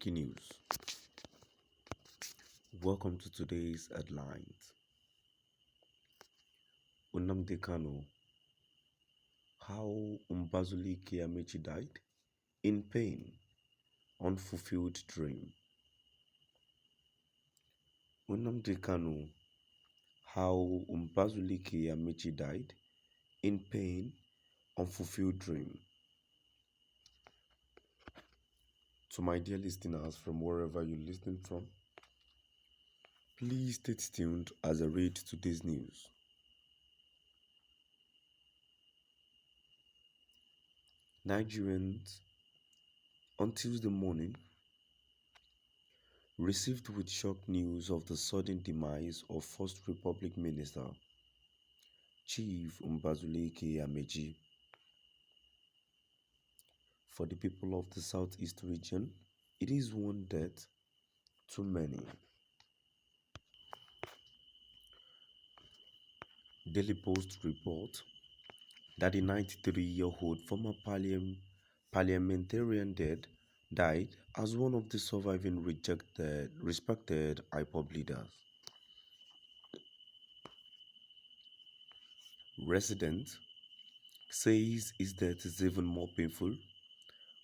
Breaking news. Welcome to today's headlines. Nnamdi Kanu, how Mbazuli Amechi died? In pain, unfulfilled dream. Nnamdi Kanu, how Mbazuli Amechi died? In pain, unfulfilled dream. To my dear listeners from wherever you're listening from, please stay tuned as I read today's news. Nigerians on Tuesday morning received with shock news of the sudden demise of First Republic Minister Chief Mbazuli Amechi. For the people of the Southeast region, it is one death too many. Daily Post report that the 93-year-old former parliamentarian died as one of the surviving respected IPOB leaders. Resident says his death is even more painful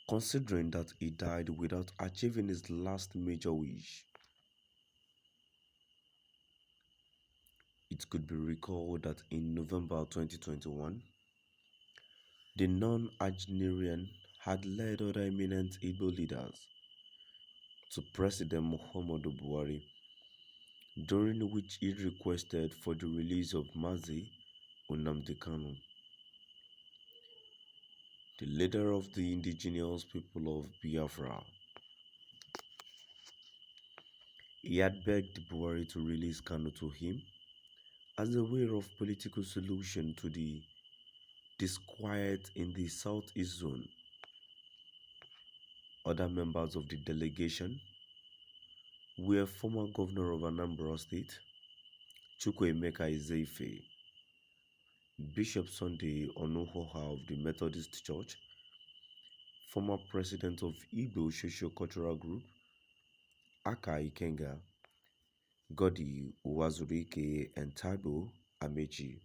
considering that he died without achieving his last major wish. It could be recalled that in November 2021, the non-Nigerian had led other eminent Igbo leaders to President Muhammadu Buhari, during which he requested for the release of Mazi Nnamdi Kanu, the leader of the indigenous people of Biafra. He had begged Buhari to release Kanu to him as a way of political solution to the disquiet in the Southeast zone. Other members of the delegation were former governor of Anambra State, Chukwuemeka Ezeife, Bishop Sunday Onuhoha of the Methodist Church, former president of Igbo Socio-Cultural Group, Aka Ikenga, Godi Uwazurike, and Taibo Amechi.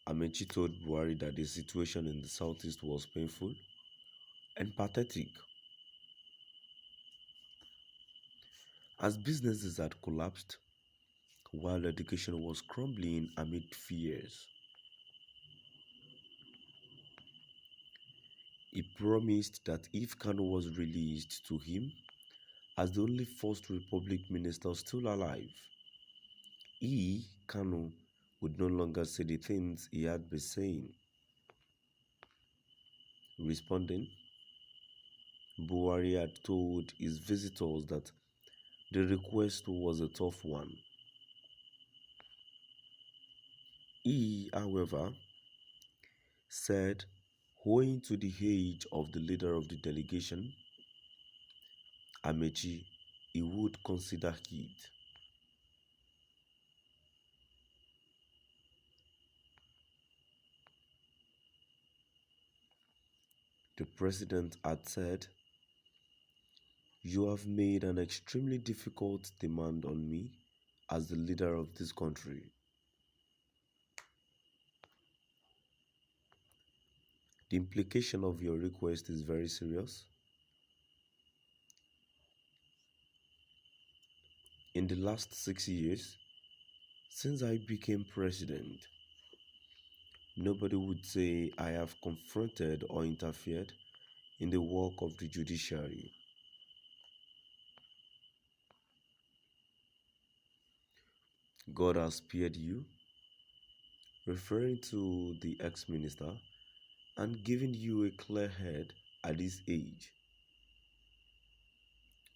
Amechi told Buhari that the situation in the southeast was painful and pathetic, as businesses had collapsed while education was crumbling amid fears. He promised that if Kanu was released to him as the only First Republic minister still alive, he, Kanu, would no longer say the things he had been saying. Responding, Buhari had told his visitors that the request was a tough one. He, however, said, owing to the age of the leader of the delegation, Amechi, he would consider it. The president had said, "You have made an extremely difficult demand on me as the leader of this country. The implication of your request is very serious. In the last 6 years, since I became president, nobody would say I have confronted or interfered in the work of the judiciary. God has spared you," referring to the ex-minister, "and given you a clear head at this age.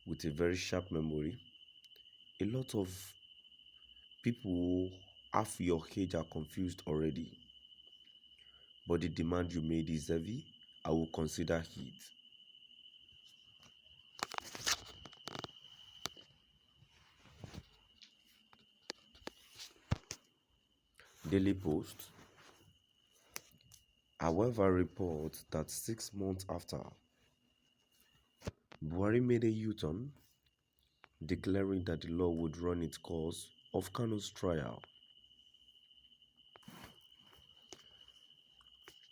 With a very sharp memory, a lot of people half your age are confused already. But the demand you made is heavy. I will consider it." Daily Post. However, reports that 6 months after, Buhari made a U-turn, declaring that the law would run its course of Kanu'S trial.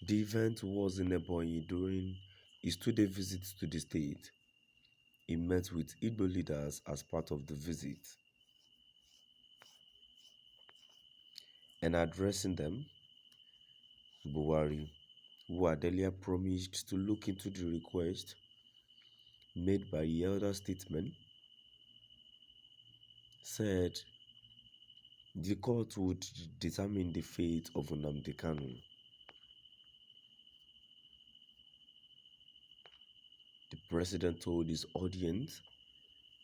The event was in Ebonyi during his 2-day visit to the state. He met with Igbo leaders as part of the visit, and addressing them, Buhari, who had earlier promised to look into the request made by the elder statesman, said the court would determine the fate of Nnamdi Kanu. The president told his audience,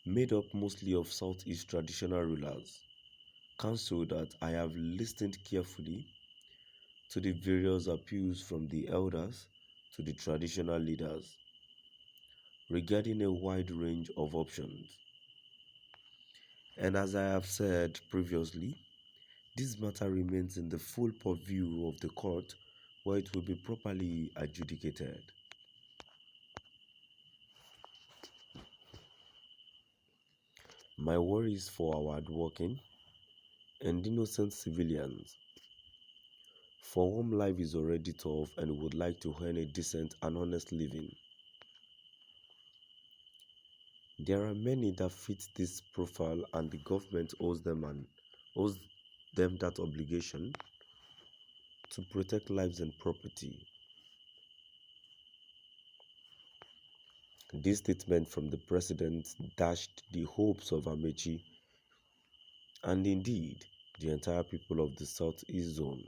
made up mostly of Southeast traditional rulers, counsel that I have listened carefully to the various appeals from the elders to the traditional leaders regarding a wide range of options. And as I have said previously, this matter remains in the full purview of the court, where it will be properly adjudicated. My worry is for our hardworking and innocent civilians, for whom life is already tough and would like to earn a decent and honest living. There are many that fit this profile, and the government owes them that obligation to protect lives and property. This statement from the president dashed the hopes of Amechi and indeed the entire people of the Southeast Zone.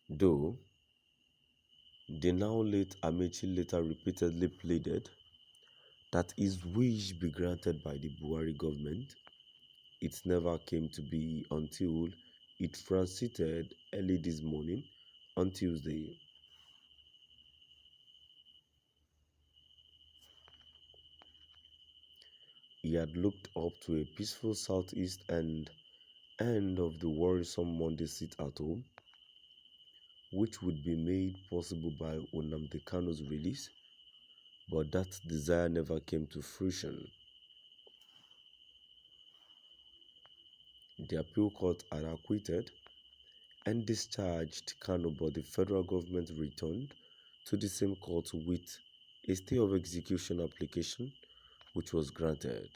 Though the now late Amechi later repeatedly pleaded that his wish be granted by the Buhari government, it never came to be until it transited early this morning on Tuesday. He had looked up to a peaceful southeast and end of the worrisome Monday sit-at-home, which would be made possible by Nnamdi Kanu's release, but that desire never came to fruition. The appeal court had acquitted and discharged Kanu, but the federal government returned to the same court with a stay of execution application, which was granted.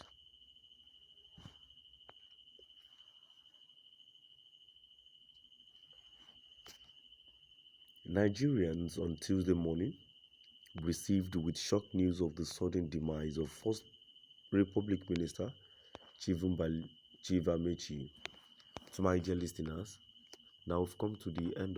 Nigerians on Tuesday morning received with shock news of the sudden demise of First Republic Minister Chief Amechi. To my dear listeners, now we've come to the end